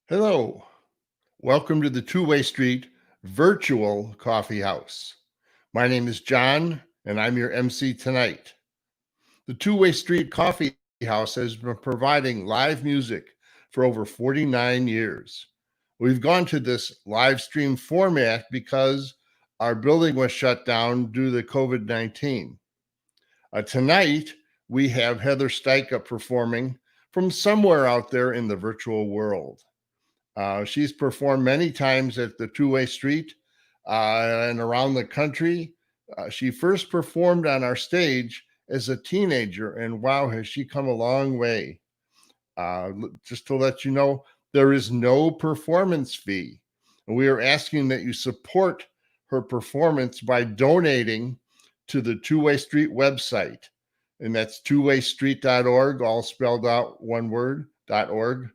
Hello, welcome to the Two-Way Street Virtual Coffee House. My name is John, and I'm your MC tonight. The Two-Way Street Coffee House has been providing live music for over 49 years. We've gone to this live stream format because our building was shut down due to COVID-19. Tonight, we have Heather Styka performing from somewhere out there in the virtual world. She's performed many times at the Two-Way Street and around the country. She first performed on our stage as a teenager, and wow, has she come a long way. Just to let you know, there is no performance fee. And we are asking that you support her performance by donating to the Two-Way Street website. And that's twowaystreet.org, all spelled out one word, .org.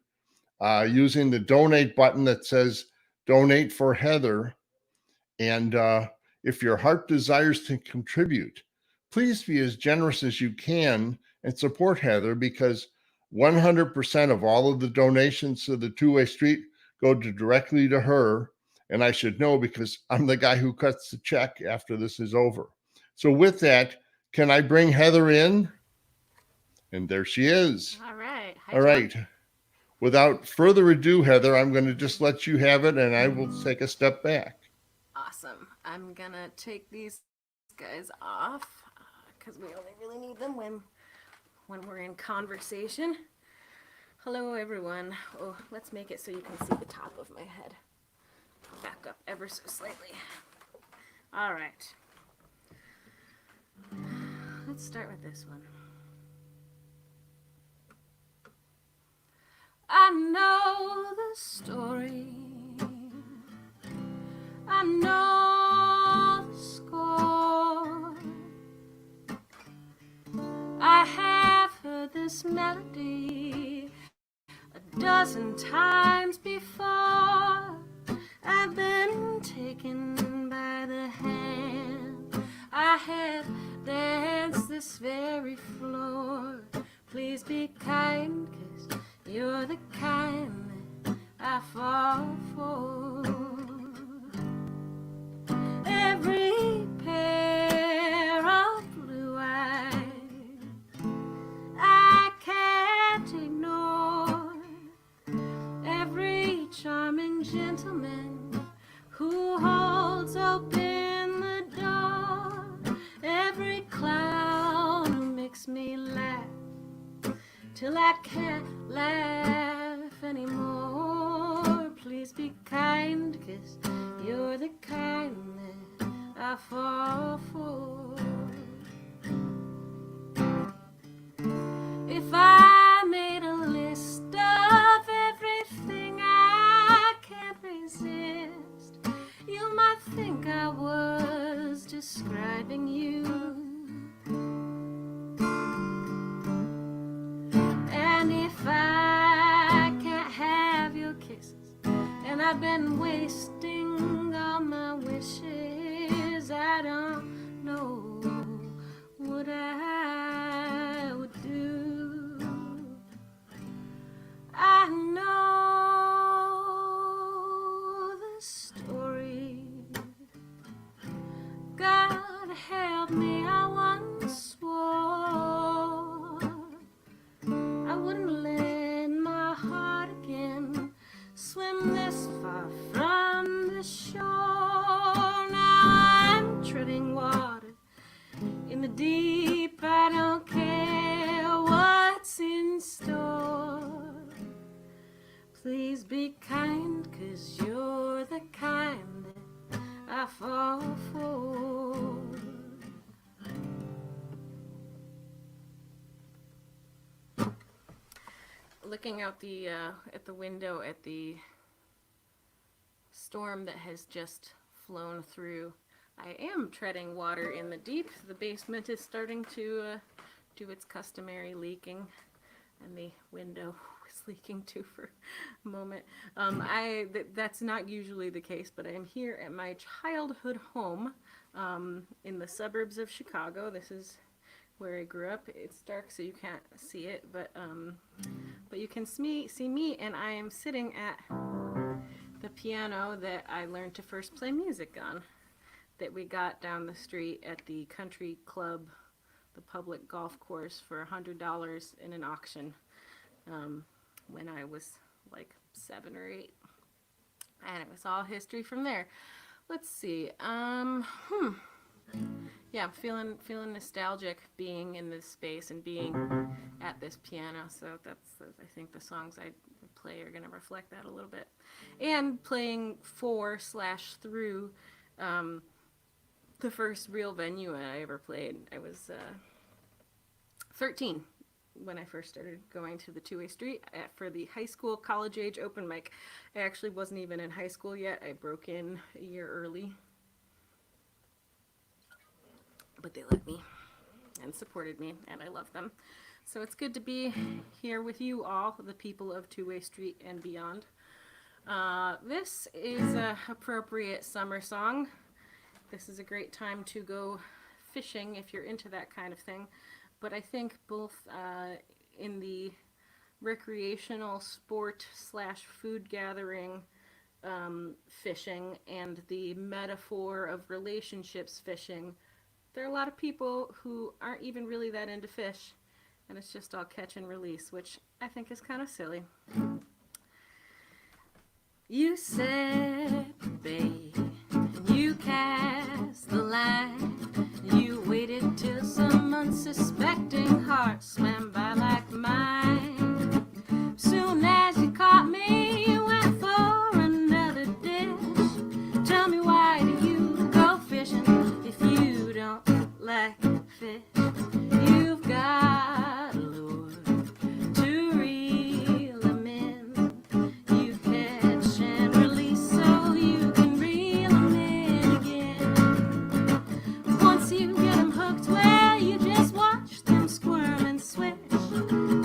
Using the donate button that says donate for Heather. And if your heart desires to contribute, please be as generous as you can and support Heather, because 100% of all of the donations to the Two-Way Street go directly to her. And I should know because I'm the guy who cuts the check after this is over. So with that, can I bring Heather in? And there she is. All right. Hi, All John. right. Without further ado, Heather, I'm going to just let you have it, and I will take a step back. Awesome. I'm gonna take these guys off because we only really need them when we're in conversation. Hello, everyone. Oh, let's make it so you can see the top of my head. Back up ever so slightly. All right. Let's start with this one. I know the story. I know the score. I have heard this melody a dozen times before. I've been taken by the hand. I have danced this very floor. Please be kind, 'cause you're the kind that I fall for. Every pair of blue eyes I can't ignore. Every charming gentleman who holds open the door. Every clown who makes me laugh till I can't laugh anymore. Please be kind, 'cause you're the kind that I fall for. If I made a list of everything I can't resist, you might think I was describing you. And if I can't have your kisses, and I've been wasting all my wishes, I don't know what I would do. I know the story. God help me, I once swore I wouldn't lend my heart again, swim this far from the shore. Now I'm treading water in the deep. I don't care what's in store. Please be kind, 'cause you're the kind that I fall for. Looking out at the window at the storm that has just flown through, I am treading water in the deep. The basement is starting to do its customary leaking, and the window was leaking too for a moment. That's not usually the case, but I am here at my childhood home in the suburbs of Chicago. This is where I grew up. It's dark, so you can't see it, but you can see me, and I am sitting at piano that I learned to first play music on, that we got down the street at the country club, the public golf course, for $100 in an auction when I was like 7 or 8. And it was all history from there. Let's see. Yeah, I'm feeling nostalgic being in this space and being at this piano. So I think the songs I play are going to reflect that a little bit. And playing for/through the first real venue I ever played. I was 13 when I first started going to the Two-Way Street for the high school college age open mic. I actually wasn't even in high school yet. I broke in a year early. But they let me and supported me, and I love them. So it's good to be here with you all, the people of Two-Way Street and beyond. This is an appropriate summer song. This is a great time to go fishing if you're into that kind of thing. But I think both in the recreational sport/food gathering fishing and the metaphor of relationships fishing, there are a lot of people who aren't even really that into fish, and it's just all catch and release, which I think is kind of silly. You said, babe, you cast the line. You waited till some unsuspecting heart swam by like mine. Soon as you caught me, you went for another dish. Tell me, why do you go fishing if you don't like fish? You've got a lure to reel them in. You catch and release so you can reel them in again. Once you get them hooked, well, you just watch them squirm and swish.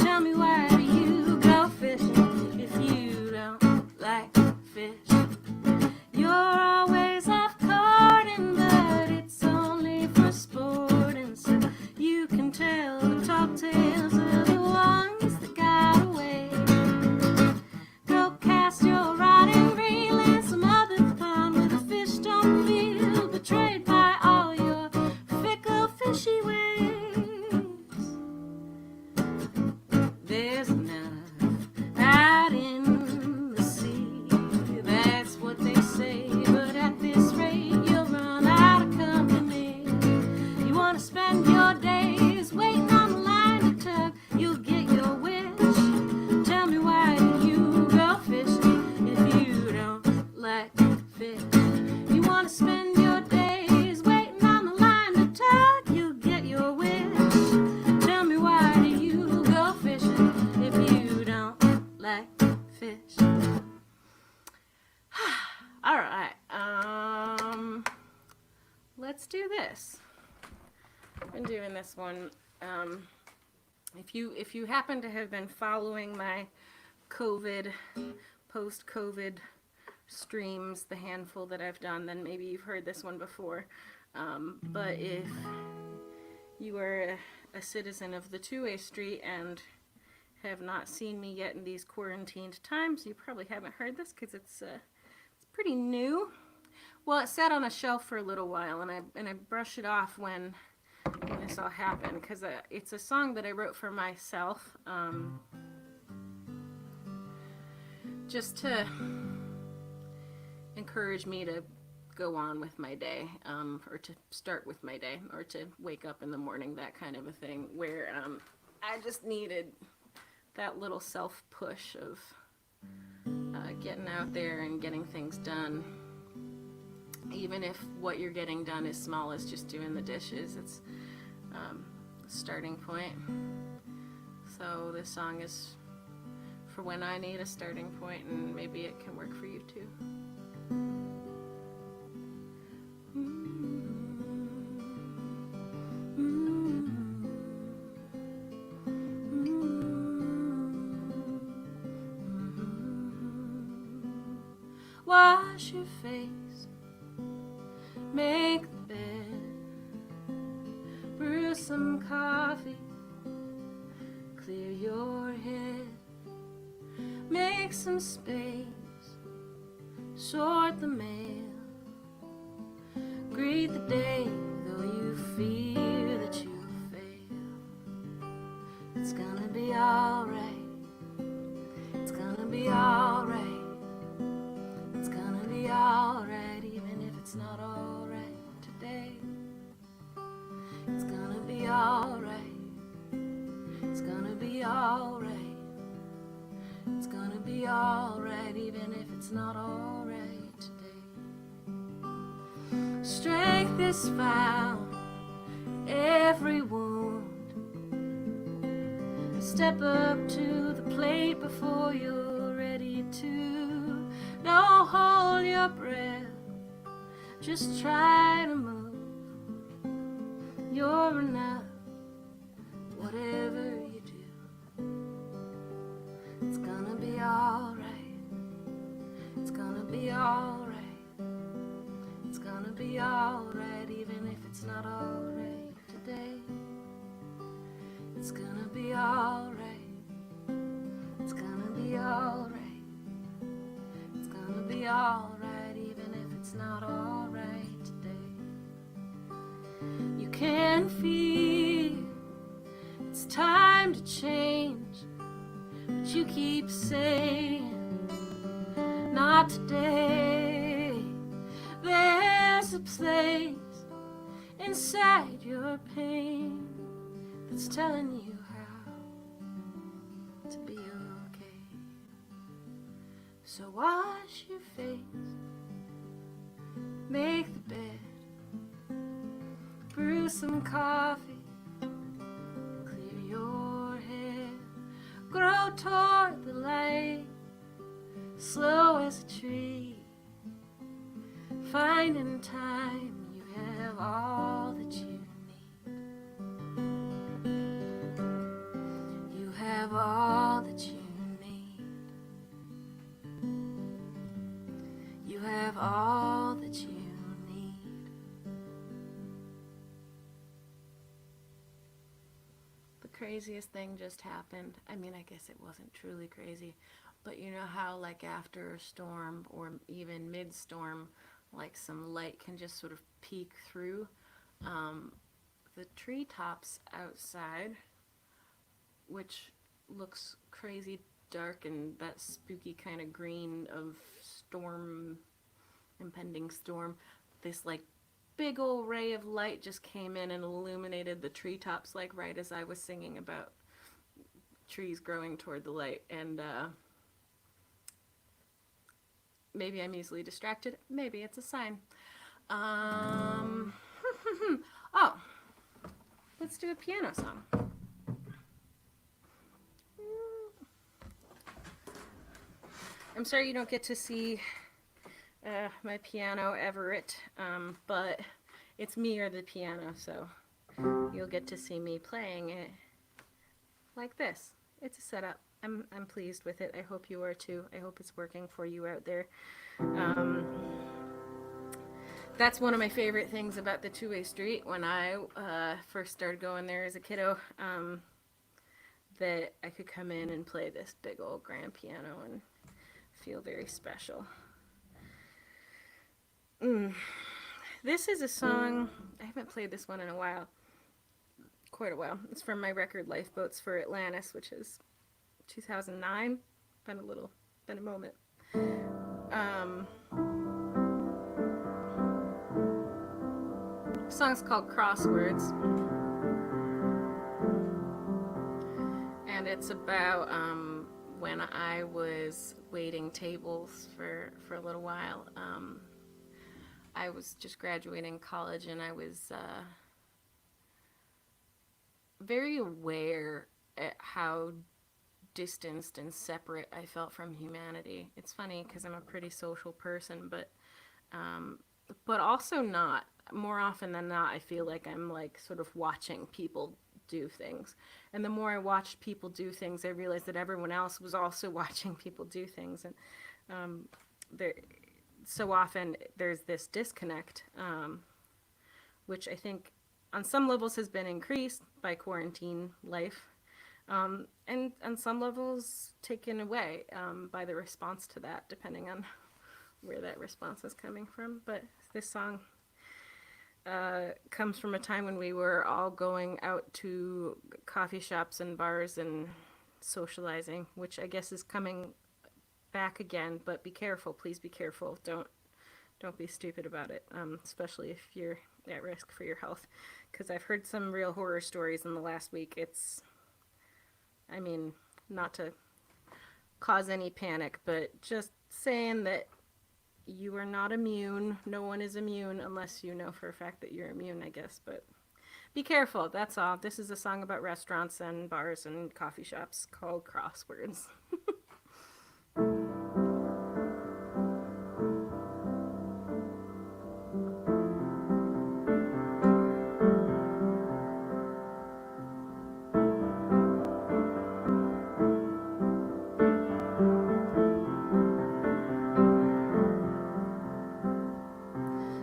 Tell me, why do you go fishing if you don't like fish? You're always off carding, but it's only for sporting, so you can tell the top tales of the ones that got away. Go cast your rod and reel in some other pond where the fish don't feel betrayed by all your fickle fishy ways. There's enough out in the sea, that's what they say, but at this rate you'll run out of company. You want to spend your days waiting on the line to tug, you'll get your wish. Tell me, why do you go fishing if you don't like fish? You want to spend your days waiting on the line to tug, you'll get your wish. Tell me, why do you go fishing if you don't like fish? All right, let's do this. I've been doing this one. If you happen to have been following my post-COVID streams, the handful that I've done, then maybe you've heard this one before. But if you are a citizen of the Two-Way Street and have not seen me yet in these quarantined times, you probably haven't heard this because it's pretty new. Well, it sat on a shelf for a little while, and I brushed it off when this all happened, because it's a song that I wrote for myself, just to encourage me to go on with my day, or to start with my day, or to wake up in the morning, that kind of a thing, where I just needed that little self-push of getting out there and getting things done. Even if what you're getting done is small as just doing the dishes, it's a starting point. So this song is for when I need a starting point, and maybe it can work for you too. Wash your face, make the bed, brew some coffee, clear your head, make some space, sort the mail, greet the day though you fear that you'll fail. It's gonna be alright, it's gonna be alright, it's gonna be alright, even if it's not alright today. It's gonna be alright, it's gonna be alright, it's gonna be alright, even if it's not alright today. Strength is found in every wound. Step up to the plate before you're ready to. Don't hold your breath, just try to move. You're enough, whatever you do. It's gonna be alright, it's gonna be alright, it's gonna be alright, even if it's not alright today. It's gonna be alright, it's gonna be alright, it's gonna be alright, even if it's not alright today. You can feel it's time to change, but you keep saying, not today. There's a place inside your pain that's telling you how to be okay. So wash your face, make the bed, brew some coffee, clear your head, grow toward the light, slow as a tree, finding time. You have all that you need. You have all that you need. You have all that you need. The craziest thing just happened. I mean, I guess it wasn't truly crazy, but you know how like after a storm or even mid-storm, like some light can just sort of peek through. The treetops outside, which looks crazy dark and that spooky kind of green of storm, impending storm, this like big old ray of light just came in and illuminated the treetops, like right as I was singing about trees growing toward the light. And maybe I'm easily distracted. Maybe it's a sign. Oh, let's do a piano song. I'm sorry you don't get to see my piano, Everett, but it's me or the piano, so you'll get to see me playing it like this. It's a setup. I'm pleased with it. I hope you are too. I hope it's working for you out there. That's one of my favorite things about the Two-Way Street when I first started going there as a kiddo, that I could come in and play this big old grand piano and feel very special. This is a song, I haven't played this one in a while, quite a while. It's from my record Lifeboats for Atlantis, which is 2009. Been a moment. The song's called Crosswords, and it's about when I was waiting tables for a little while. I was just graduating college, and I was very aware at how distanced and separate I felt from humanity. It's funny because I'm a pretty social person, but also not. More often than not, I feel like I'm like sort of watching people do things. And the more I watched people do things, I realized that everyone else was also watching people do things. And so often there's this disconnect, which I think on some levels has been increased by quarantine life, and on some levels taken away by the response to that, depending on where that response is coming from. But this song comes from a time when we were all going out to coffee shops and bars and socializing, which I guess is coming back again. But be careful, please be careful. Don't be stupid about it, especially if you're at risk for your health. Because I've heard some real horror stories in the last week. I mean, not to cause any panic, but just saying that you are not immune. No one is immune unless you know for a fact that you're immune, I guess. But be careful, that's all. This is a song about restaurants and bars and coffee shops called Crosswords.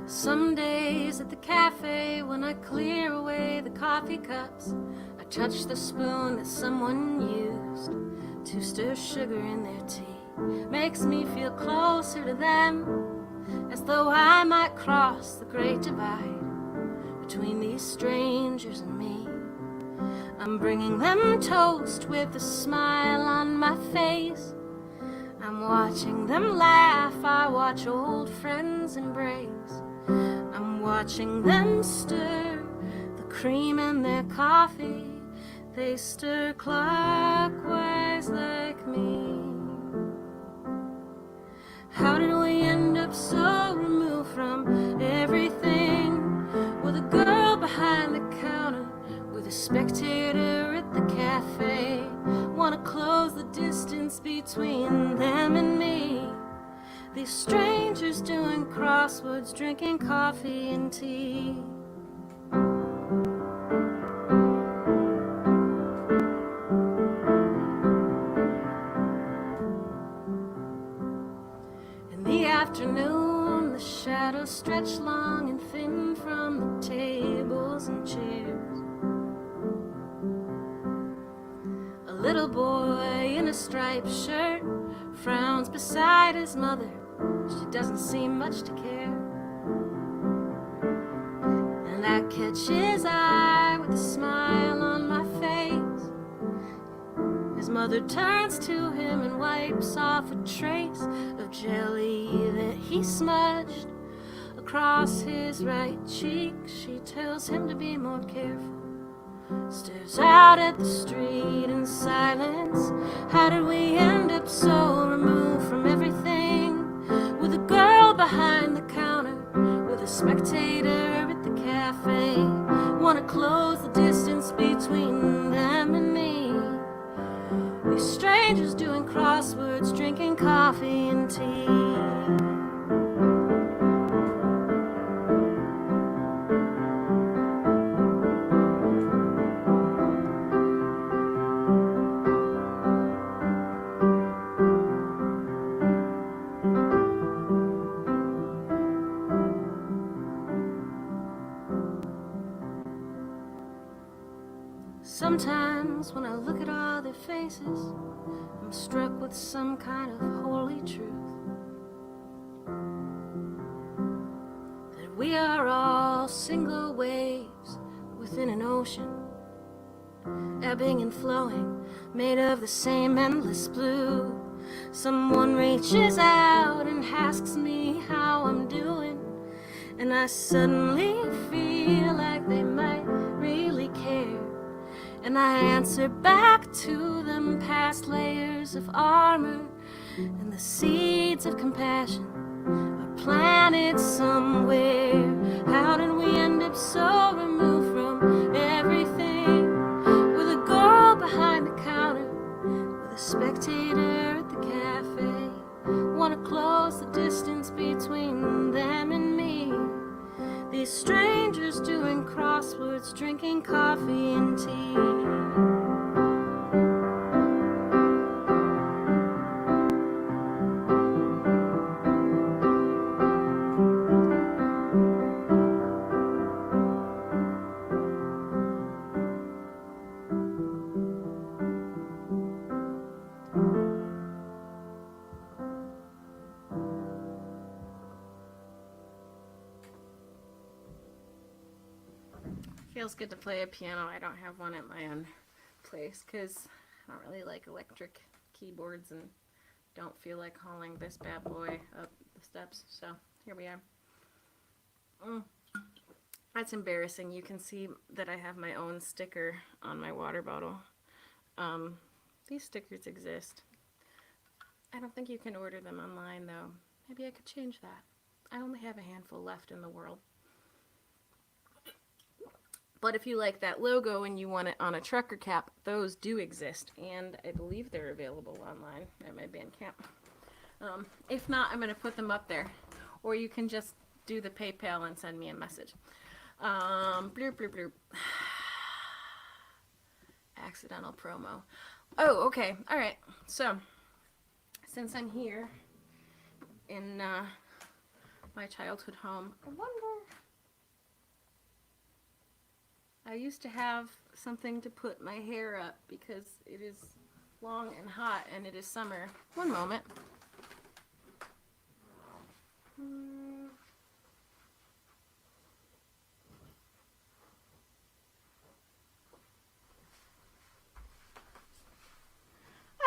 Some days at the cafe, when I clear away the coffee cups, I touch the spoon that someone used to stir sugar in their tea. Makes me feel closer to them, as though I might cross the great divide between these strangers and me. I'm bringing them toast with a smile on my face. I'm watching them laugh, I watch old friends embrace. I'm watching them stir the cream in their coffee. They stir clockwise like me. How did we end up so removed from everything? With a girl behind the counter, with a spectator at the cafe. Wanna close the distance between them and me. These strangers doing crosswords, drinking coffee and tea. In the afternoon, the shadows stretch long and thin from the tables and chairs. A little boy in a striped shirt frowns beside his mother. She doesn't seem much to care. And I catch his eye with a smile on my face. His mother turns to him and wipes off a trace of jelly that he smudged across his right cheek. She tells him to be more careful. Stares out at the street in silence. How did we end up so removed from everything? With a girl behind the counter, with a spectator at the cafe. Wanna close the distance between them and me. These strangers doing crosswords, drinking coffee and tea. Sometimes when I look at all their faces, I'm struck with some kind of holy truth. That we are all single waves within an ocean, ebbing and flowing, made of the same endless blue. Someone reaches out and asks me how I'm doing, and I suddenly feel like they might really care. And I answer back to them past layers of armor, and the seeds of compassion are planted somewhere. How did we end up so removed from everything? With a girl behind the counter, with a spectator at the cafe. Wanna close the distance between them and me. These strangers doing crosswords, drinking coffee and tea. Feels good to play a piano. I don't have one at my own place because I don't really like electric keyboards and don't feel like hauling this bad boy up the steps. So here we are. That's embarrassing. You can see that I have my own sticker on my water bottle. These stickers exist. I don't think you can order them online though. Maybe I could change that. I only have a handful left in the world. But if you like that logo and you want it on a trucker cap, those do exist, and I believe they're available online at my Bandcamp. If not, I'm going to put them up there, or you can just do the PayPal and send me a message. Bloop, bloop, bloop. Accidental promo. Oh, okay. All right. So, since I'm here in my childhood home, I wonder... I used to have something to put my hair up because it is long and hot and it is summer. One moment.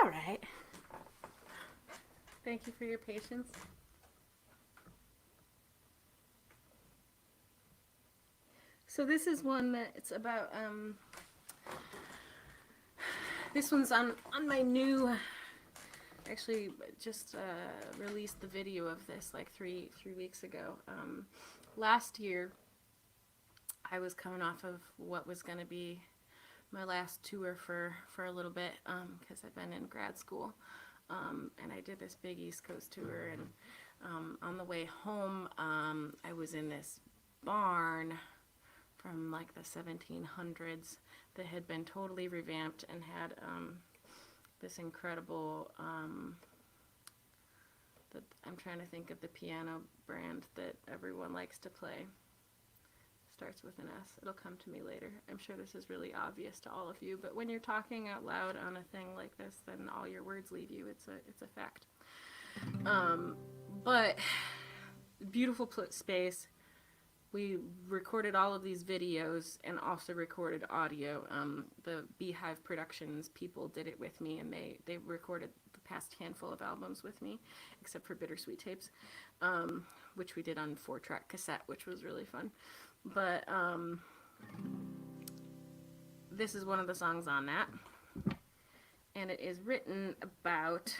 All right. Thank you for your patience. So this is one that it's about, this one's on my new, actually just released the video of this like three weeks ago. Last year, I was coming off of what was going to be my last tour for a little bit, because I've been in grad school, and I did this big East Coast tour, and on the way home, I was in this barn from like the 1700s that had been totally revamped and had this incredible, I'm trying to think of the piano brand that everyone likes to play. Starts with an S. It'll come to me later. I'm sure this is really obvious to all of you, but when you're talking out loud on a thing like this, then all your words leave you. It's a fact. But beautiful space. We recorded all of these videos and also recorded audio. The Beehive Productions people did it with me, and they recorded the past handful of albums with me, except for Bittersweet Tapes, which we did on 4-track cassette, which was really fun. But this is one of the songs on that, and it is written about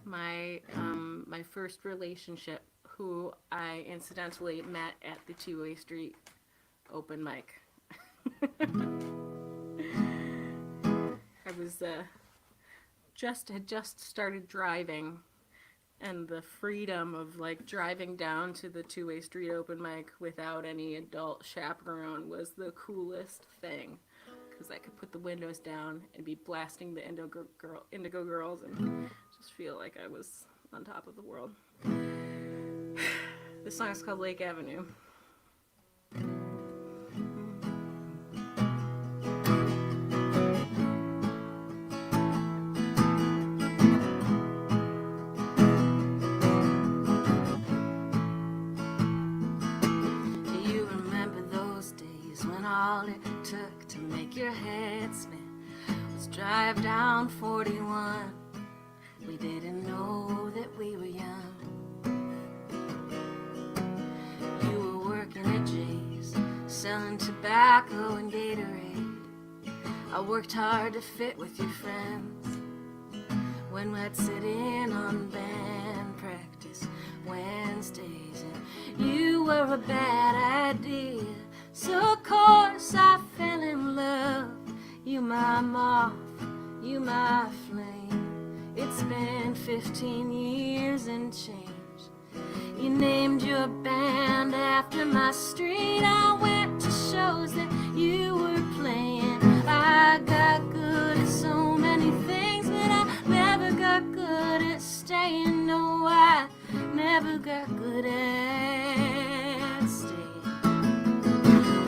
my first relationship, who I incidentally met at the 2-Way Street open mic. I was had just started driving, and the freedom of like driving down to the 2-Way Street open mic without any adult chaperone was the coolest thing, because I could put the windows down and be blasting the Indigo Girls and just feel like I was on top of the world. This song is called Lake Avenue. Do you remember those days when all it took to make your head spin was drive down 41? We didn't know that we were young. Selling tobacco and Gatorade. I worked hard to fit with your friends when we'd sit in on band practice Wednesdays, and you were a bad idea. So of course I fell in love. You my moth, you my flame. It's been 15 years and change. You named your band after my street. I went to shows that you were playing. I got good at so many things, but I never got good at staying. No, I never got good at staying.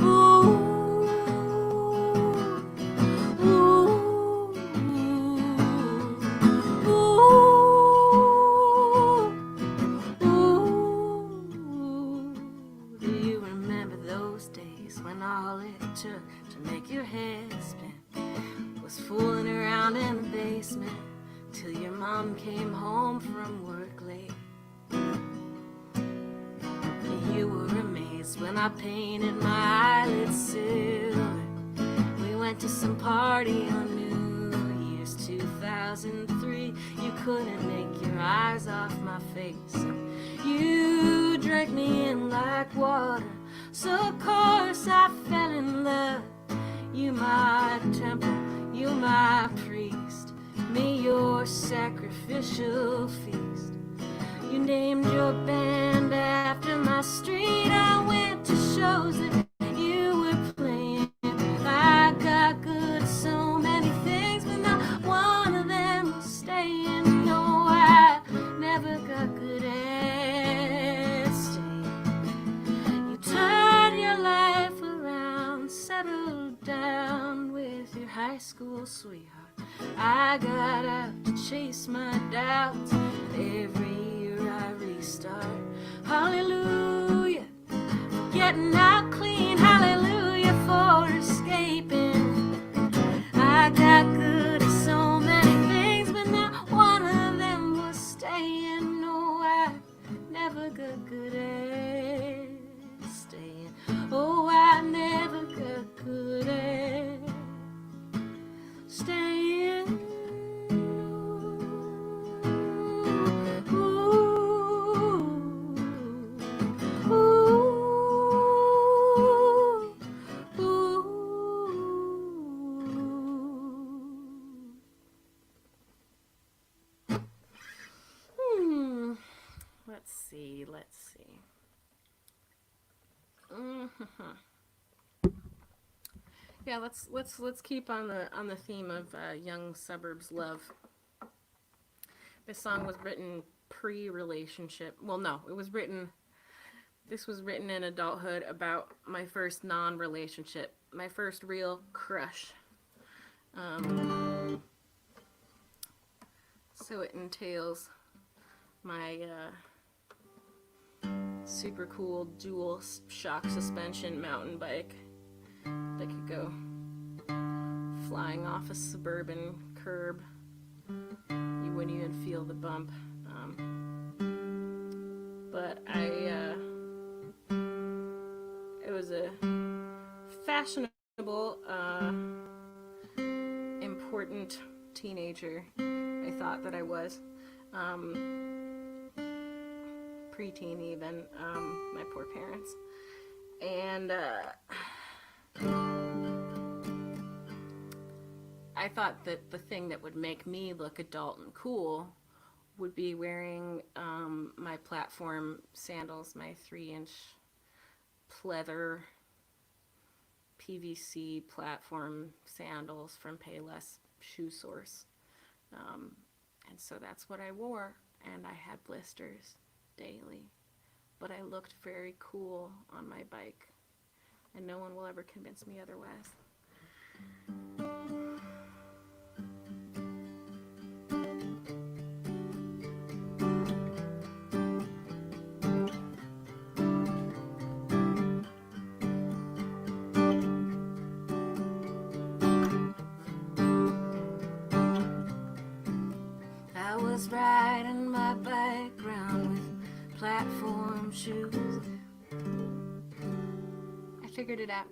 Ooh, ooh, ooh, ooh. Do you remember mom came home from work late. You were amazed when I painted my eyelids silver. We went to some party on New Year's 2003. You couldn't make your eyes off my face. You drank me in like water, so of course I fell in love. You my temple, you my priest, me your sacrificial feast. You named your band after my street. I went to shows that you were playing. I got good at so many things, but not one of them was staying. No, I never got good at staying. You turned your life around, settled down with your high school sweetheart. I got out to chase my doubts. Every year I restart. Hallelujah, getting out clean. Hallelujah for escaping. I got good at so many things, but not one of them was staying. No, I never got good at staying. Oh, I never got good at staying. Let's see. Yeah, let's keep on the theme of young suburbs love. This song was written pre-relationship. Well, no, this was written in adulthood about my first non-relationship, my first real crush. So it entails my super cool dual shock suspension mountain bike that could go flying off a suburban curb. You wouldn't even feel the bump. But it was a fashionable, important teenager. I thought that I was. Preteen even, my poor parents. And I thought that the thing that would make me look adult and cool would be wearing my platform sandals, my 3-inch pleather PVC platform sandals from Payless Shoe Source. And so that's what I wore, and I had blisters daily, but I looked very cool on my bike, and no one will ever convince me otherwise. I was riding my bike round with platform shoes. I figured it out.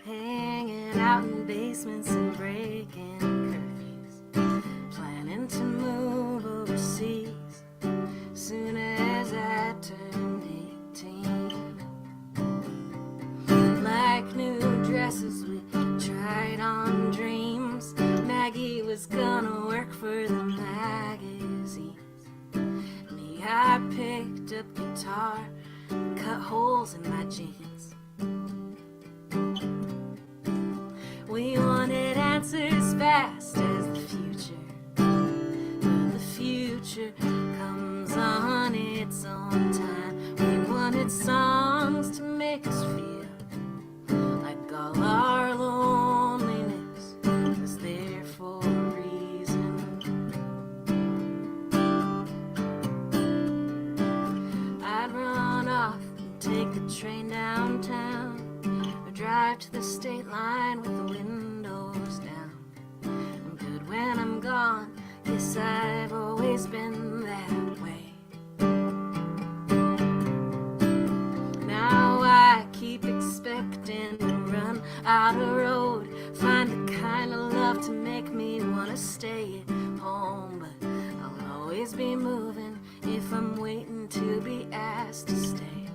Hanging out in basements and breaking curfews. Planning to move overseas soon as I turned 18. Like new dresses, we tried on dreams. Maggie was gonna work for the magazines. Me, I picked up guitar, cut holes in my jeans. We wanted answers fast as the future, but the future comes on its own time. We wanted songs to make us feel like all our loneliness was there for a reason. I'd run off and take the train downtown, or drive to the state line with the windows down. I'm good when I'm gone, guess I've always been that way. Now I keep expecting to run out of road, find the kind of love to make me wanna stay at home. But I'll always be moving if I'm waiting to be asked to stay.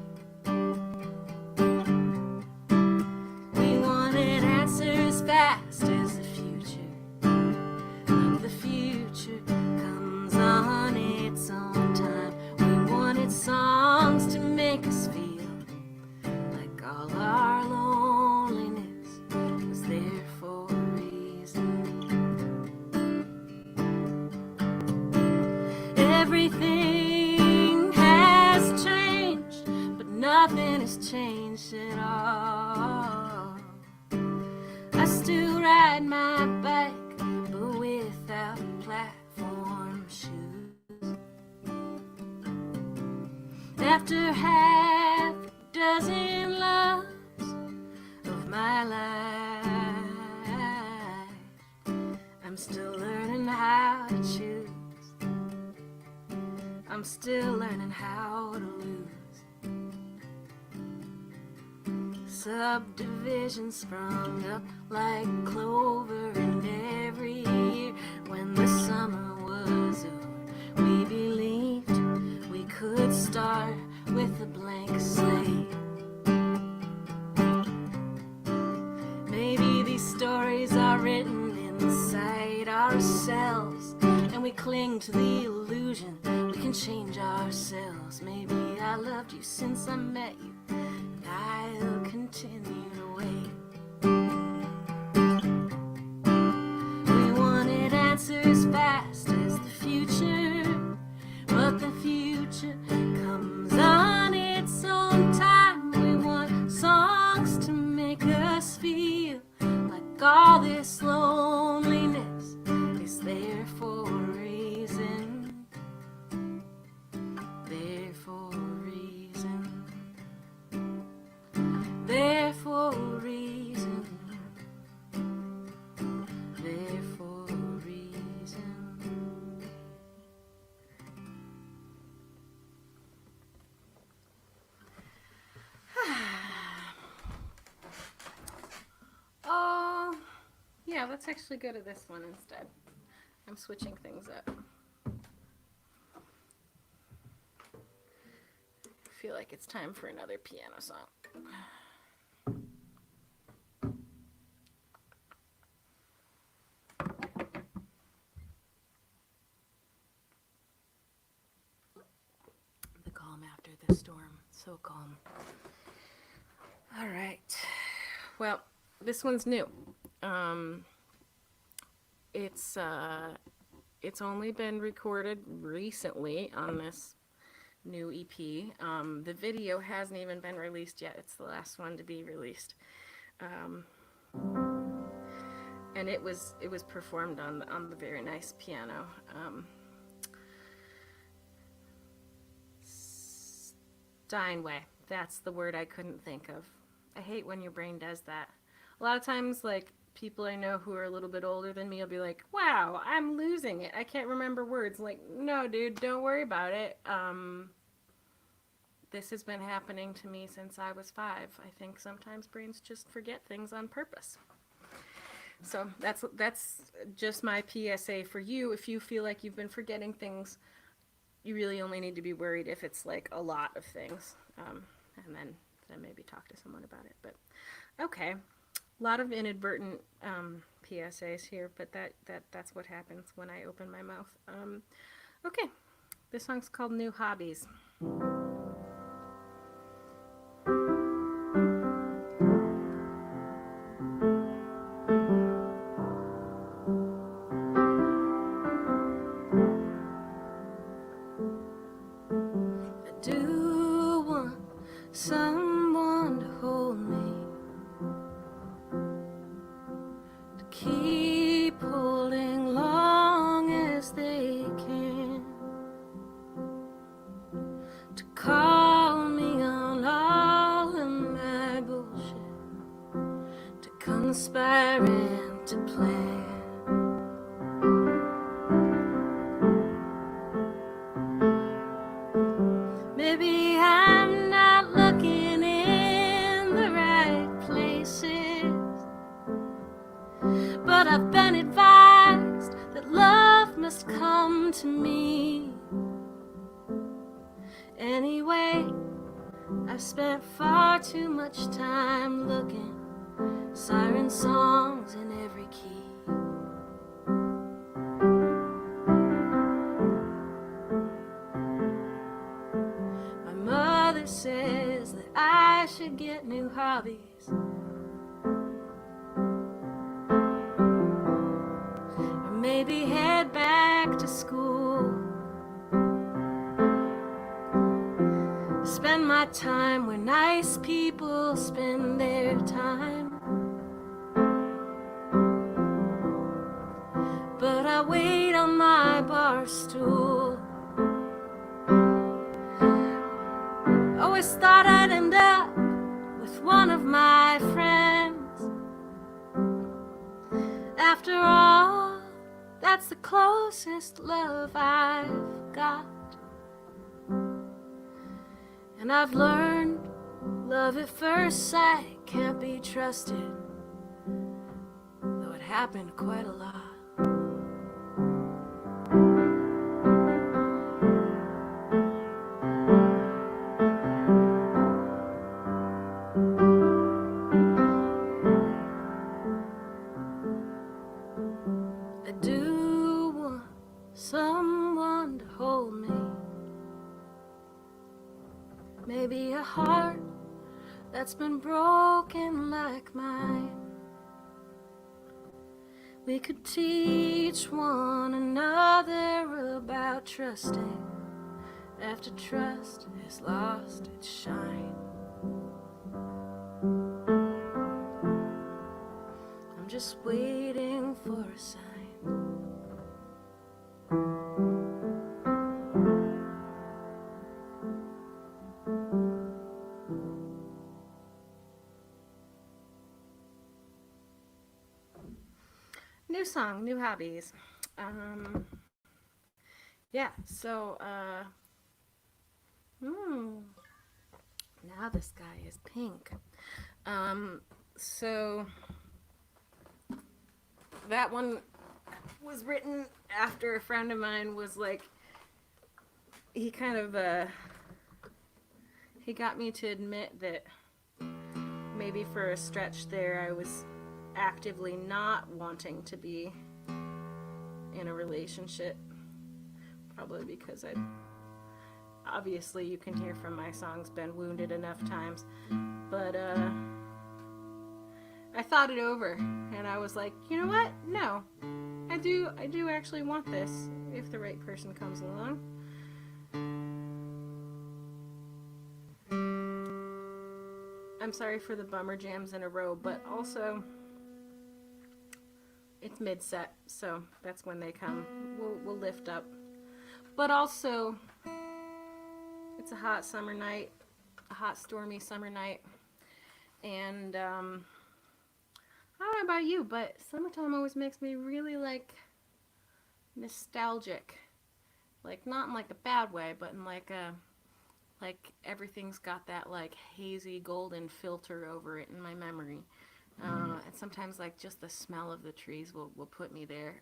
We wanted answers fast as the future, but the future comes on its own time. We wanted songs to make us feel like all our loneliness was there for a reason. Everything has changed, but nothing has changed at all. I still ride my bike, but without platform shoes. After half a dozen loves of my life, I'm still learning how to choose. I'm still learning how to lose. Subdivision sprung up like clover, and every year when the summer was over, we believed we could start with a blank slate. Maybe these stories are written inside ourselves, and we cling to the illusion we can change ourselves. Maybe I loved you since I met you, and I'll continue to wait. We wanted answers fast as the future, but the future comes on its own time. We want songs to make us feel like all this loneliness is there for a reason. There for a reason. There for a reason. There for a reason. Oh, yeah, let's actually go to this one instead. I'm switching things up. I feel like it's time for another piano song. The calm after the storm. So calm. All right. Well, this one's new. It's only been recorded recently on this new EP. The video hasn't even been released yet. It's the last one to be released. And it was performed on the very nice piano. Steinway. That's the word I couldn't think of. I hate when your brain does that. A lot of times, like, people I know who are a little bit older than me will be like, wow, I'm losing it. I can't remember words. Like, no, dude, don't worry about it. This has been happening to me since I was 5. I think sometimes brains just forget things on purpose. So that's just my PSA for you. If you feel like you've been forgetting things, you really only need to be worried if it's like a lot of things. And then maybe talk to someone about it. But okay. A lot of inadvertent PSAs here, but that's what happens when I open my mouth. Okay, this song's called New Hobbies. I do want someone to hold me, keep holding long as they can, to must come to me. Anyway, I've spent far too much time looking, siren songs in every key. My mother says that I should get new hobbies, or maybe head back to school. Spend my time where nice people spend their time. But I wait on my bar stool. Always thought I'd end up with one of my friends. After all, that's the closest love I've got. And I've learned love at first sight can't be trusted, though it happened quite a lot. I do want someone to hold me. Maybe a heart that's been broken like mine. We could teach one another about trusting after trust has lost its shine. I'm just waiting for a sign. New song, new hobbies. Yeah, so, now the sky is pink. So, that one was written after a friend of mine was like, he kind of, he got me to admit that maybe for a stretch there I was actively not wanting to be in a relationship, probably because I'd, obviously you can hear from my songs, been wounded enough times, but I thought it over and I was like, you know what, no, I do actually want this if the right person comes along. I'm sorry for the bummer jams in a row, but also it's mid-set, so that's when they come. We'll lift up. But also, it's a hot summer night, a hot stormy summer night, and I don't know about you, but summertime always makes me really like nostalgic, like not in like a bad way, but in like a like everything's got that like hazy golden filter over it in my memory. And sometimes like just the smell of the trees will put me there.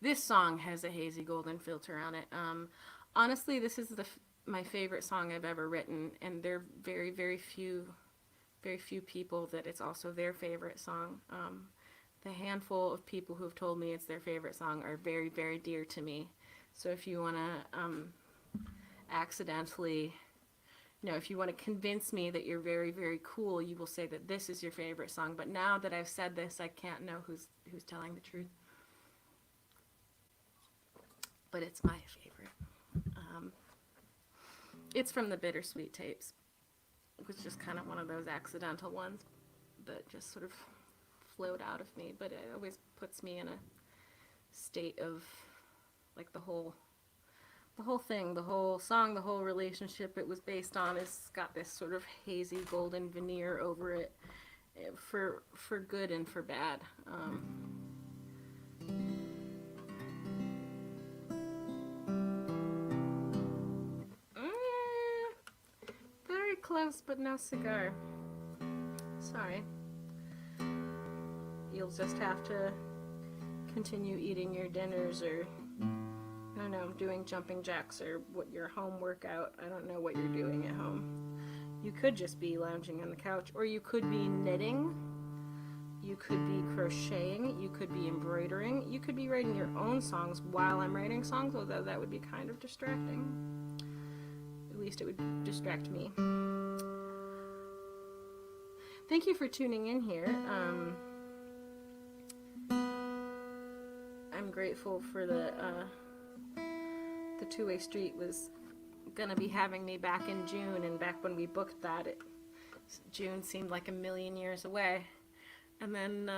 This song has a hazy golden filter on it. Honestly, this is my favorite song I've ever written, and there are very few people that it's also their favorite song. The handful of people who have told me it's their favorite song are very dear to me. So if you want to accidentally, if you want to convince me that you're very cool, you will say that this is your favorite song. But now that I've said this, I can't know who's telling the truth. But it's my favorite. It's from the Bittersweet tapes, which is just kind of one of those accidental ones that just sort of flowed out of me. But it always puts me in a state of like the whole thing, the whole song, the whole relationship it was based on is got this sort of hazy golden veneer over it, for good and for bad. Very close, but no cigar. Sorry. You'll just have to continue eating your dinners, or I don't know, doing jumping jacks, or what your home workout. I don't know what you're doing at home. You could just be lounging on the couch, or you could be knitting, you could be crocheting, you could be embroidering, you could be writing your own songs while I'm writing songs, although that would be kind of distracting. At least it would distract me. Thank you for tuning in here. I'm grateful for the Two-Way Street was gonna be having me back in June, and back when we booked that, June seemed like a million years away, and then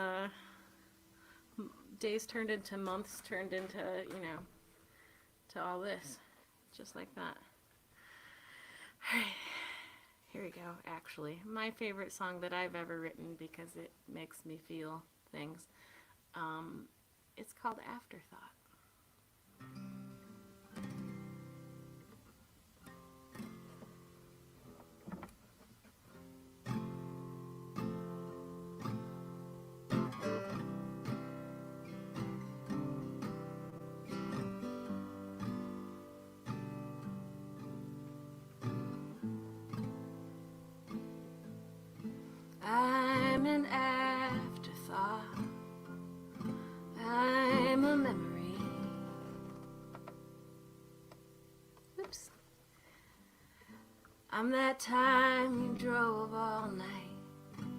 days turned into months, turned into, you know, to all this, just like that. All right, here we go. Actually, my favorite song that I've ever written, because it makes me feel things. It's called Afterthought. I'm an afterthought. I'm a memory. Oops. I'm that time you drove all night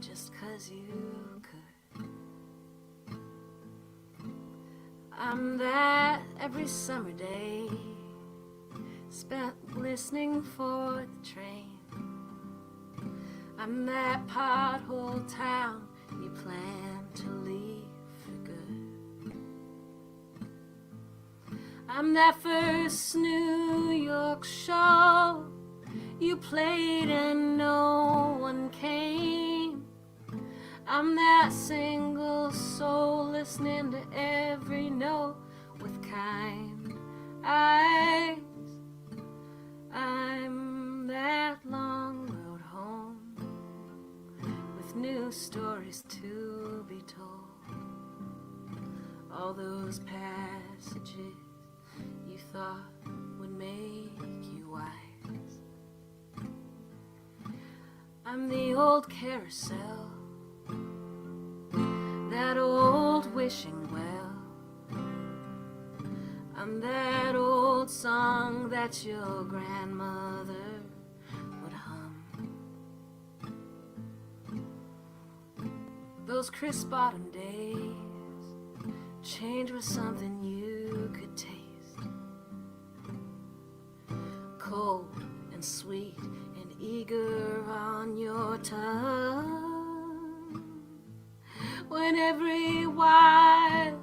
just 'cause you could. I'm that every summer day spent listening for the train. I'm that pothole town you plan to leave for good. I'm that first New York show you played and no one came. I'm that single soul listening to every note with kind eyes. I'm that long road home with new stories to be told. All those passages you thought would make you wise. I'm the old carousel, that old wishing well. I'm that old song that your grandmother would hum. Those crisp autumn days, change was something you could taste. Cold and sweet and eager on your tongue. When every wild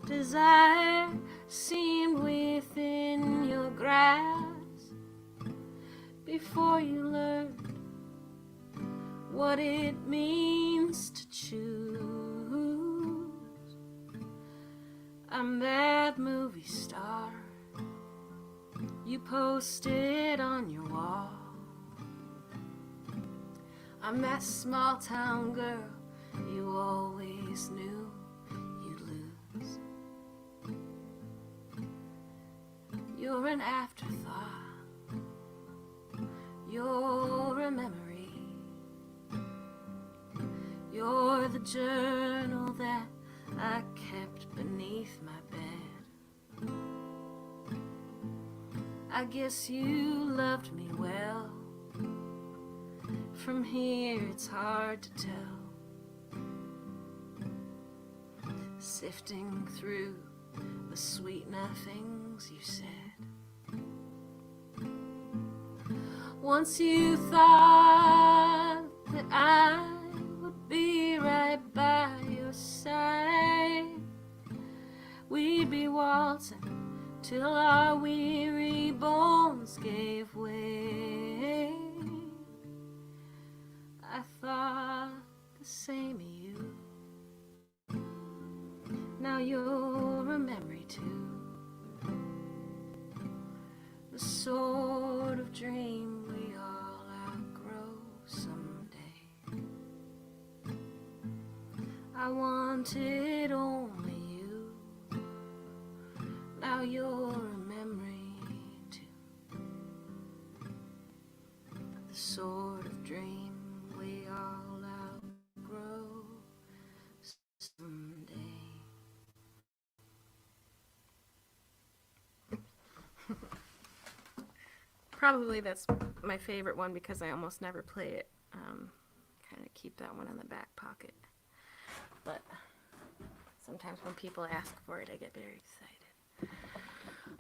desire seemed within your grasp, before you learned what it means to choose. I'm that movie star you posted on your wall. I'm that small town girl you always knew you'd lose. You're an afterthought, you're a memory, you're the journal that I kept beneath my bed. I guess you loved me well. From here it's hard to tell. Sifting through the sweet nothings you said. Once you thought that I would be right by your side, we'd be waltzing till our weary bones gave way. I thought the same of you. Now you're a memory too, the sort of dream we all outgrow someday. I wanted only you, now you're a memory too. The sort of dream we all outgrow someday. Probably that's my favorite one because I almost never play it. Kind of keep that one in the back pocket. But sometimes when people ask for it, I get very excited.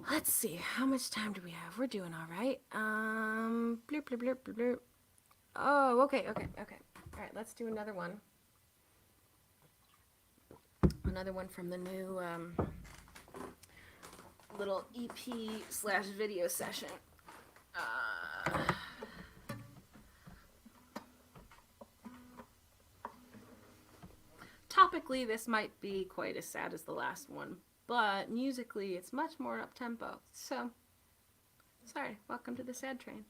Let's see, how much time do we have? We're doing all right. Bloop, bloop, bloop, bloop, bloop. Oh, okay. All right, let's do another one. Another one from the new little EP/video session. Topically, this might be quite as sad as the last one, but musically, it's much more up-tempo. So, sorry, welcome to the sad train.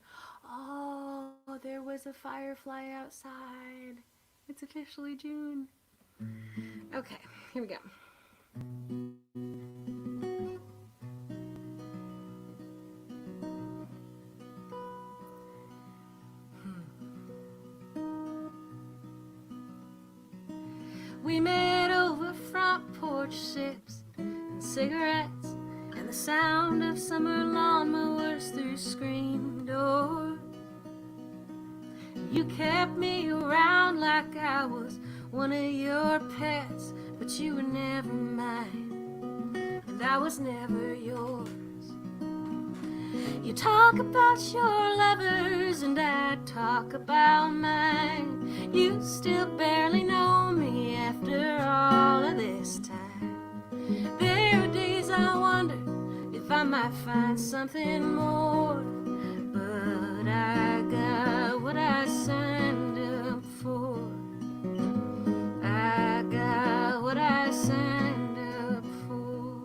Oh, there was a firefly outside. It's officially June. Okay, here we go. We met over front porch sips and cigarettes and the sound of summer lawnmowers through screen doors. You kept me around like I was one of your pets, but you were never mine, and I was never yours. You talk about your lovers and I talk about mine. You still barely know me after all of this time. There are days I wonder if I might find something more, but I got what I signed up for. I got what I signed up for.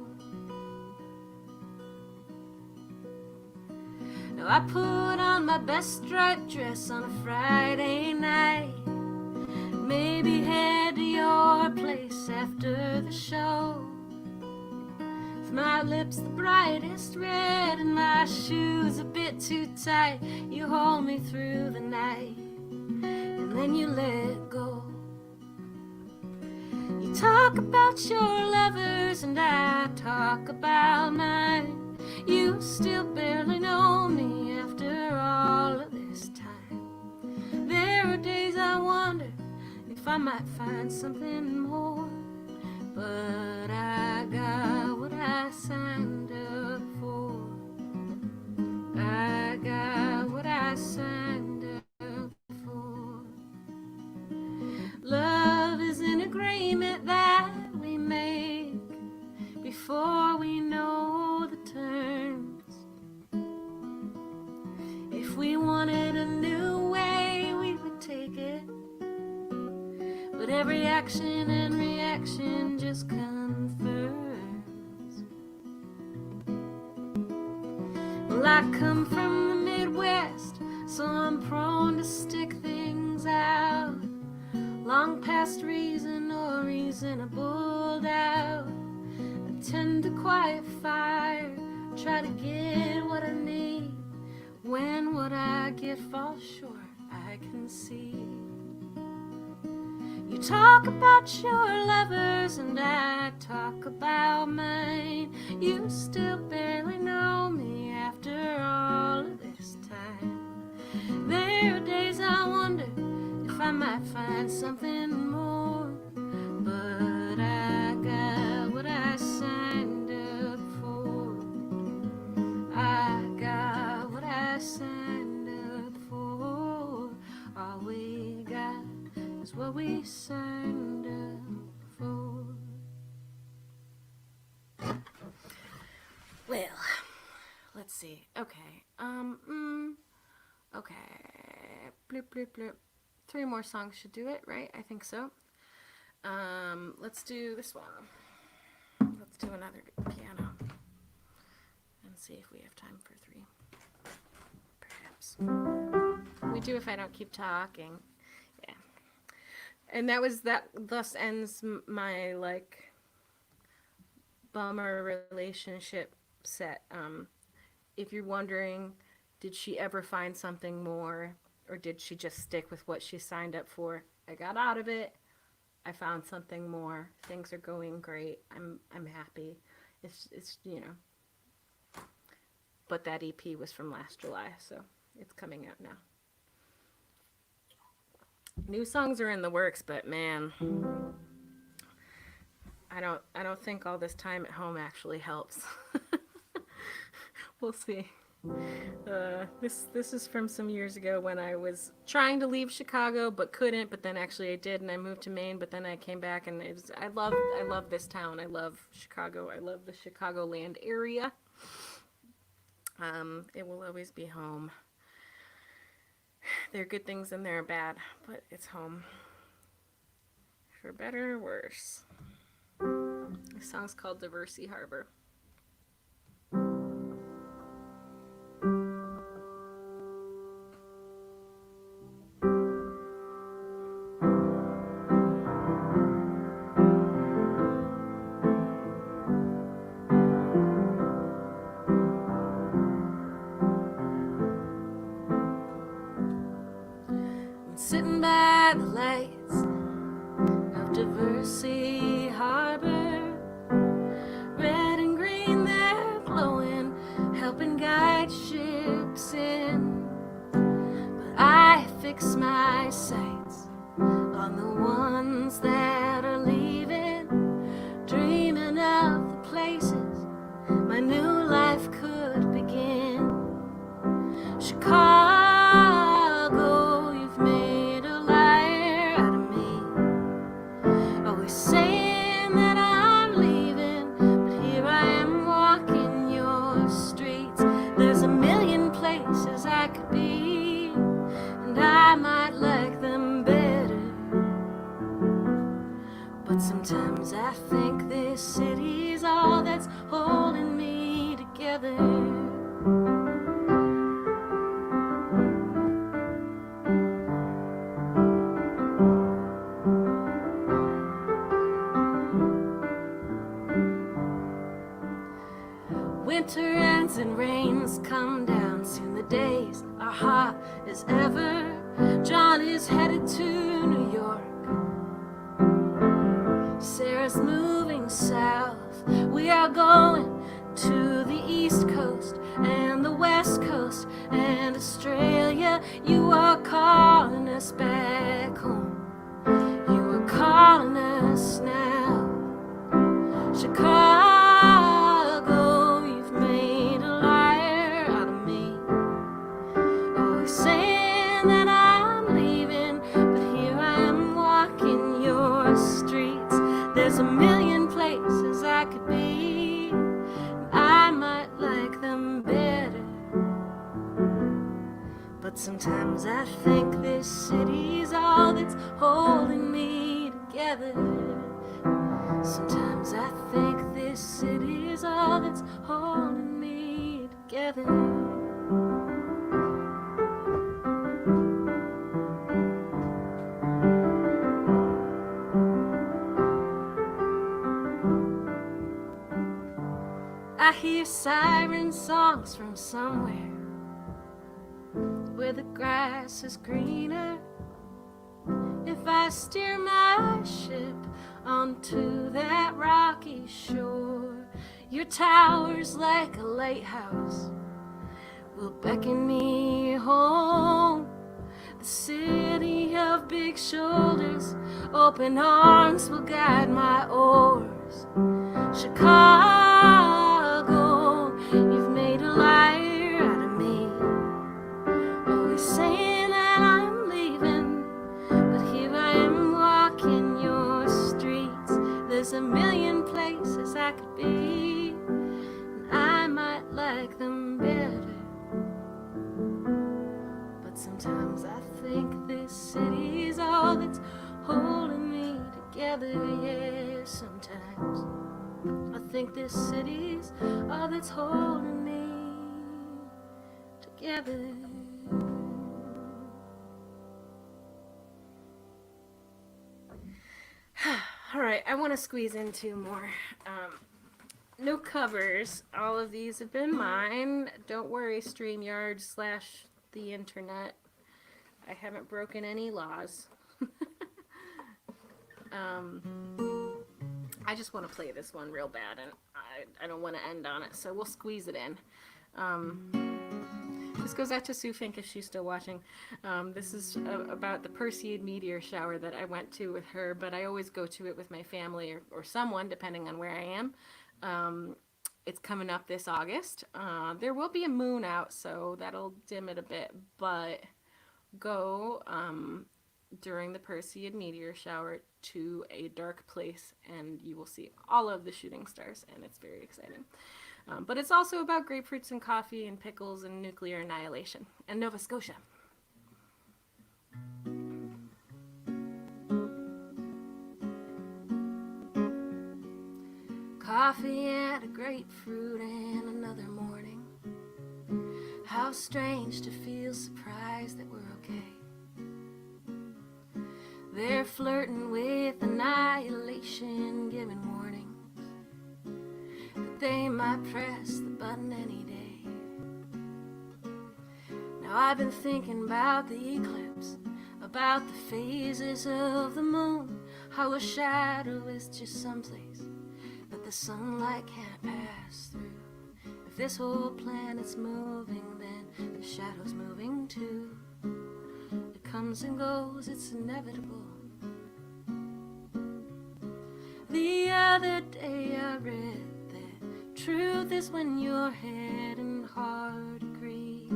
Now I put on my best striped dress on a Friday night, maybe head to your place after the show. With my lips the brightest red and my shoes a bit too tight, you hold me through the night and then you let go. You talk about your lovers and I talk about mine. You still barely know me after all of this time. There are days I wonder if I might find something more, but I got what I signed up for. I got what I signed up for. Love is an agreement that we make before we know the terms. If we wanted a new way, we would take it, but every action and reaction just confirms. Well, I come from the Midwest, so I'm prone to stick things out long past reason or reasonable doubt. I tend to quiet fire, try to get what I need. When what I get falls short, I can see. You talk about your lovers and I talk about mine. You still barely know me after all of this time. There are days I wonder if I might find something more, but I got what I signed up for. I got what I signed up for. All we got is what we signed up for. Well, let's see. Okay. Okay. Bloop, bloop, bloop. 3 more songs should do it, right? I think so. Let's do this one. Let's do another piano. And see if we have time for 3. Perhaps. We do if I don't keep talking. Yeah. And that thus ends my, like, bummer relationship set. If you're wondering, did she ever find something more, or did she just stick with what she signed up for? I got out of it. I found something more. Things are going great. I'm happy. It's but that EP was from last July, so it's coming out now. New songs are in the works, but man, I don't think all this time at home actually helps. We'll see. This is from some years ago when I was trying to leave Chicago but couldn't, but then actually I did, and I moved to Maine, but then I came back, and I love this town. I love Chicago. I love the Chicagoland area. It will always be home. There are good things and there are bad, but it's home. For better or worse. This song's called Diversey Harbor. Sitting by the lights of Diversey Harbor, red and green they're glowing, helping guide ships in. But I fix my sights on the ones that are leaving, dreaming of the places my new life could begin. Chicago, saying that I'm leaving, but here I am walking your streets. There's a million places I could be, and I might like them better. But sometimes I think this city's all that's holding me together. Winter ends and rains come down. Soon the days are hot as ever. John is headed to New York. Sarah's moving south. We are going to the East Coast and the West Coast and Australia. You are calling us back home. You are calling us now. Chicago, there's a million places I could be, and I might like them better. But sometimes I think this city's all that's holding me together. Sometimes I think this city's all that's holding me together. I hear siren songs from somewhere where the grass is greener. If I steer my ship onto that rocky shore, your tower's like a lighthouse will beckon me home. The city of big shoulders, open arms will guide my oars. Chicago, you've made a liar out of me. Always saying that I'm leaving, but here I am walking your streets. There's a million places I could be, and I might like them better. But sometimes I think this city's all that's holding me together. Yeah, sometimes I think this city's all that's holding me together. All right, I want to squeeze in two more. No covers. All of these have been mine. Don't worry, StreamYard / the internet. I haven't broken any laws. I just want to play this one real bad, and I don't want to end on it, so we'll squeeze it in. This goes out to Sue Fink if she's still watching. This is about the Perseid meteor shower that I went to with her, but I always go to it with my family or someone, depending on where I am. It's coming up this August. There will be a moon out, so that'll dim it a bit, but go during the Perseid meteor shower to a dark place, and you will see all of the shooting stars, and it's very exciting. But it's also about grapefruits and coffee and pickles and nuclear annihilation and Nova Scotia. Coffee and a grapefruit and another morning. How strange to feel surprised that we're okay. They're flirting with annihilation, giving warnings that they might press the button any day. Now I've been thinking about the eclipse, about the phases of the moon, how a shadow is just someplace that the sunlight can't pass through. If this whole planet's moving, then the shadow's moving too. It comes and goes, it's inevitable. The other day I read that truth is when your head and heart agree.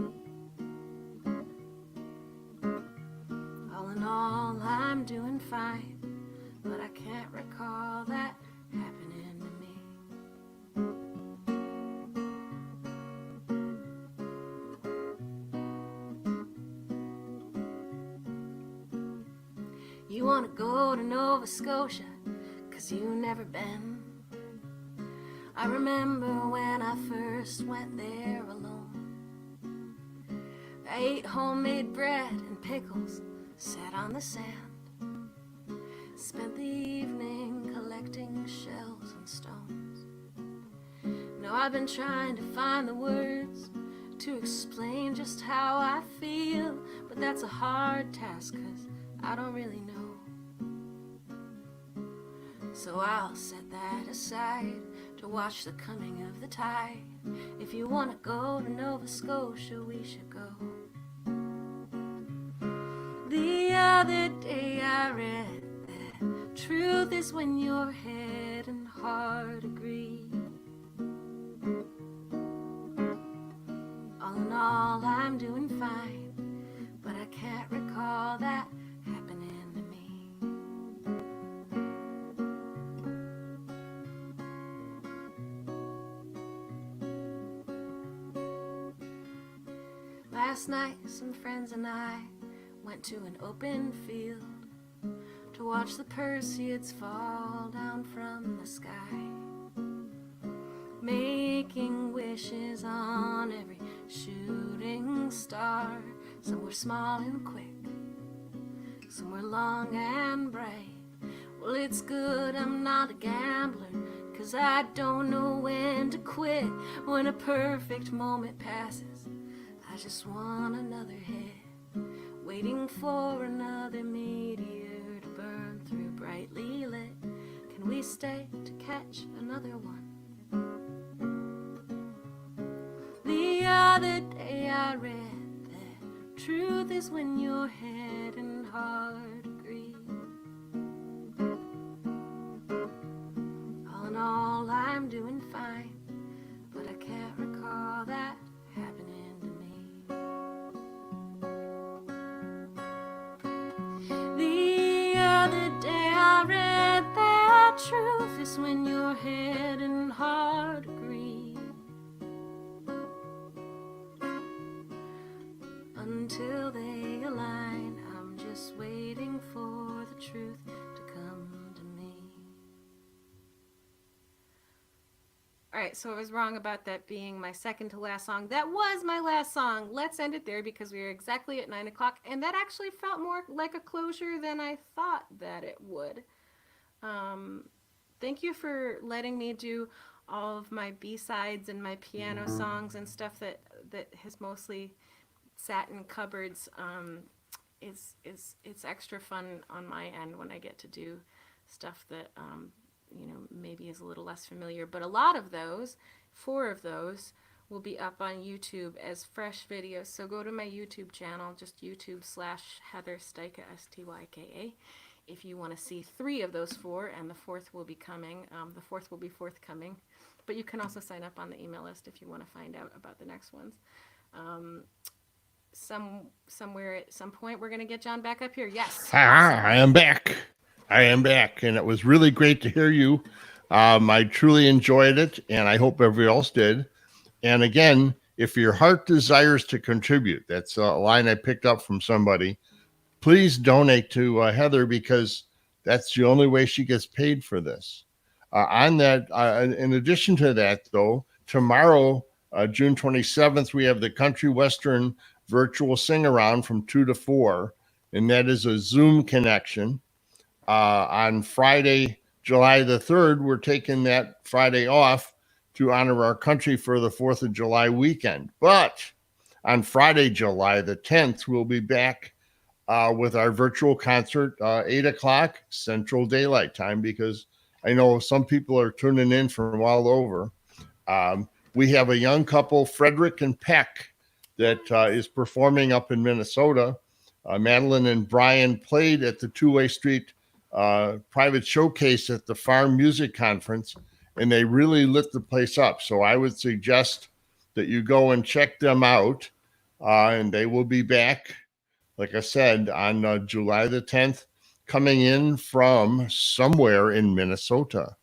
All in all, I'm doing fine, but I can't recall that happening to me. You wanna go to Nova Scotia, 'cause you never been. I remember when I first went there alone. I ate homemade bread and pickles, sat on the sand, spent the evening collecting shells and stones. Now I've been trying to find the words to explain just how I feel, but that's a hard task, 'cause I don't really know. So I'll set that aside to watch the coming of the tide. If you want to go to Nova Scotia, we should go. The other day I read that truth is when your head and heart agree. All in all, I'm doing fine, but I can't recall that happening to me. Last night, some friends and I went to an open field to watch the Perseids fall down from the sky, making wishes on every shooting star. Some were small and quick, some were long and bright. Well, it's good I'm not a gambler, 'cause I don't know when to quit. When a perfect moment passes, I just want another hit, waiting for another meteor to burn through brightly lit. Can we stay to catch another one? The other day I read that truth is when your head and heart agree. All in all, I'm doing fine, but I can't recall that happening to me. The other day I read that truth is when your head and heart agree. Until they align, I'm just waiting for the truth to come to me. Alright, so I was wrong about that being my second to last song. That was my last song. Let's end it there because we are exactly at 9 o'clock, and that actually felt more like a closure than I thought that it would. Thank you for letting me do all of my B-sides and my piano songs and stuff that has mostly sat in cupboards. It's extra fun on my end when I get to do stuff that maybe is a little less familiar. But a lot of those, 4 of those, will be up on YouTube as fresh videos. So go to my YouTube channel, just YouTube/Heather Styka, Styka. If you want to see 3 of those 4, and the 4th will be coming. The 4th will be forthcoming. But you can also sign up on the email list if you want to find out about the next ones. Somewhere at some point we're going to get John back up here. Yes. I am back. And it was really great to hear you. I truly enjoyed it, and I hope everybody else did. And again, if your heart desires to contribute, that's a line I picked up from somebody, please donate to Heather, because that's the only way she gets paid for this. In addition to that, though, tomorrow, June 27th, we have the Country Western virtual sing-around from 2 to 4, and that is a Zoom connection. On Friday, July the 3rd, we're taking that Friday off to honor our country for the 4th of July weekend. But on Friday, July the 10th, we'll be back with our virtual concert, 8 o'clock Central Daylight Time, because I know some people are tuning in from all over. We have a young couple, Frederick and Peck, that is performing up in Minnesota. Madeline and Brian played at the Two-Way Street private showcase at the Farm Music Conference, and they really lit the place up. So I would suggest that you go and check them out, and they will be back, like I said, on July the 10th, coming in from somewhere in Minnesota.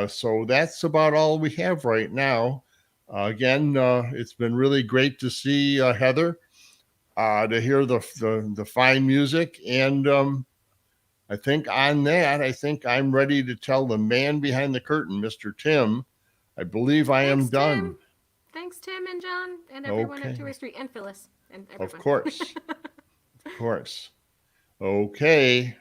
So that's about all we have right now. Again, it's been really great to see Heather, to hear the fine music. And I think on that, I'm ready to tell the man behind the curtain, Mr. Tim, I believe I am done. Tim. Thanks, Tim and John and everyone at Two-Way Street, and Phyllis and everyone. Of course. Of course. Okay.